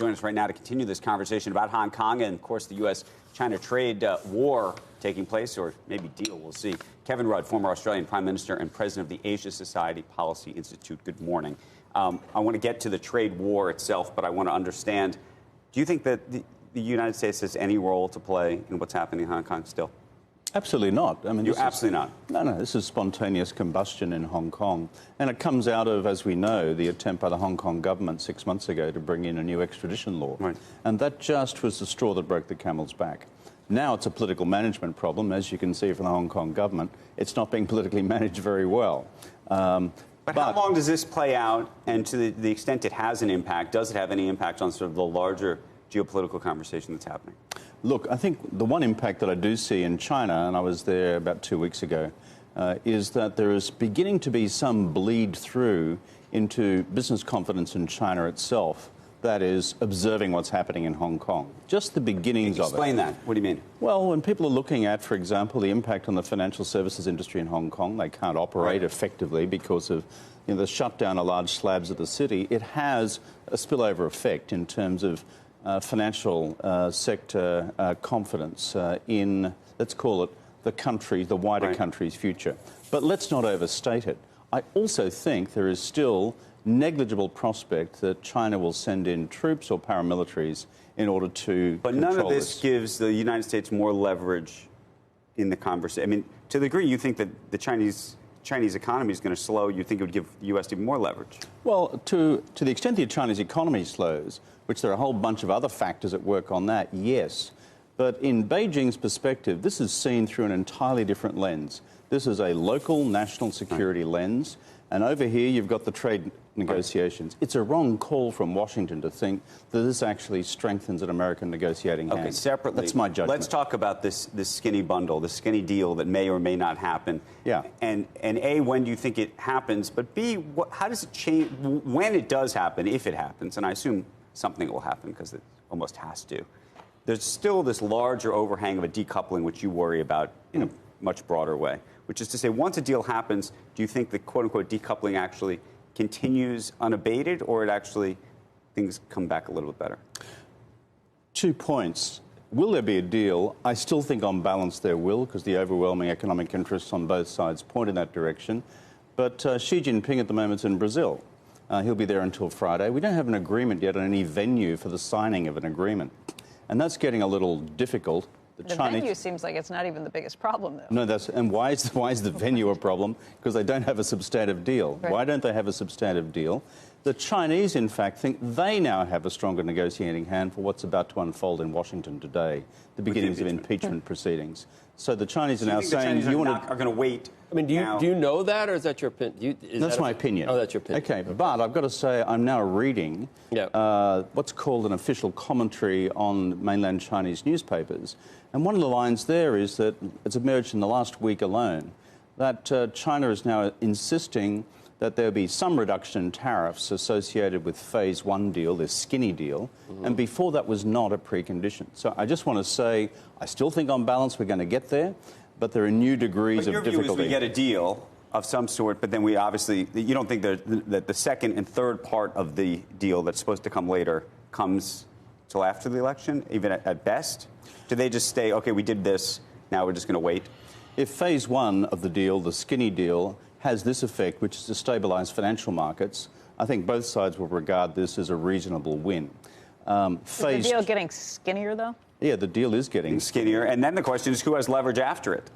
join us right now to continue this conversation about Hong Kong and, of course, the U.S. China trade war taking place, or maybe deal, we'll see. Kevin Rudd, former Australian Prime Minister and President of the Asia Society Policy Institute. Good morning. I want to get to the trade war itself, but I want to understand, do you think that the United States has any role to play in what's happening in Hong Kong still? Absolutely not. I mean, absolutely not. No, this is spontaneous combustion in Hong Kong. And it comes out of, as we know, the attempt by the Hong Kong government 6 months ago to bring in a new extradition law. Right. And that just was the straw that broke the camel's back. Now it's a political management problem. As you can see from the Hong Kong government, it's not being politically managed very well. But how long does this play out? And to the extent it has an impact, does it have any impact on sort of the larger geopolitical conversation that's happening? Look, I think the one impact that I do see in China, and I was there about 2 weeks ago, is that there is beginning to be some bleed through into business confidence in China itself. That is, observing what's happening in Hong Kong. Just the beginnings of it. Explain that. What do you mean? Well, when people are looking at, for example, the impact on the financial services industry in Hong Kong, they can't operate effectively because of the shutdown of large slabs of the city. It has a spillover effect in terms of financial sector confidence in, let's call it, the country, the wider country's future. But let's not overstate it. I also think there is still negligible prospect that China will send in troops or paramilitaries in order to But none of this gives the United States more leverage in the conversation. I mean, to the degree you think that the Chinese economy is going to slow, you think it would give the U.S. even more leverage? Well, to the extent the Chinese economy slows, which there are a whole bunch of other factors at work on that, yes. But in Beijing's perspective, this is seen through an entirely different lens. This is a local national security lens. And over here, you've got the trade negotiations. It's a wrong call from Washington to think that this actually strengthens an American negotiating hand. Okay, separately. That's my judgment. Let's talk about this skinny bundle, the skinny deal that may or may not happen. Yeah. And A, when do you think it happens? But B, how does it change when it does happen, if it happens? And I assume something will happen because it almost has to. There's still this larger overhang of a decoupling, which you worry about in a much broader way, which is to say, once a deal happens, do you think the quote-unquote decoupling actually continues unabated, or it actually, things come back a little bit better? 2 points. Will there be a deal? I still think on balance there will, because the overwhelming economic interests on both sides point in that direction. But Xi Jinping at the moment is in Brazil. He'll be there until Friday. We don't have an agreement yet on any venue for the signing of an agreement. And that's getting a little difficult. The venue seems like it's not even the biggest problem, though. No, and why is the venue a problem? Because they don't have a substantive deal. Right. Why don't they have a substantive deal? The Chinese, in fact, think they now have a stronger negotiating hand for what's about to unfold in Washington today, the beginnings of impeachment proceedings. So the Chinese are now saying you are going to wait. I mean, do you know that, or is that your opinion? That's my opinion. Oh, that's your opinion. Okay, but I've got to say I'm now reading what's called an official commentary on mainland Chinese newspapers. And one of the lines there is that it's emerged in the last week alone that China is now insisting that there be some reduction in tariffs associated with Phase 1 deal, this skinny deal, and before that was not a precondition. So I just want to say I still think on balance we're going to get there, but there are new degrees of difficulty. Your view is we get a deal of some sort, but then we obviously, you don't think that the second and third part of the deal that's supposed to come later comes till after the election, even at best? Do they just say, okay, we did this, now we're just going to wait? If Phase 1 of the deal, the skinny deal, has this effect, which is to stabilise financial markets, I think both sides will regard this as a reasonable win. Is the deal getting skinnier, though? Yeah, the deal is getting skinnier. And then the question is, who has leverage after it?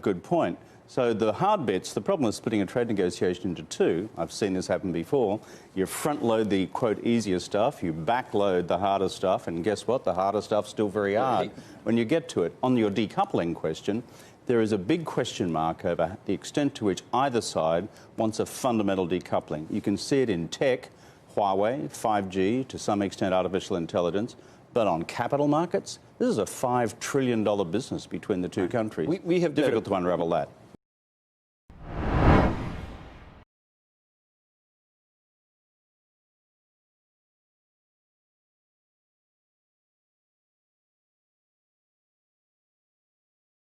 Good point. So the hard bits, the problem is splitting a trade negotiation into two. I've seen this happen before. You front load the, quote, easier stuff, you back load the harder stuff, and guess what? The harder stuff's still very hard when you get to it. On your decoupling question, there is a big question mark over the extent to which either side wants a fundamental decoupling. You can see it in tech, Huawei, 5G, to some extent artificial intelligence. But on capital markets, this is a $5 trillion business between the two countries. We have difficult to unravel that.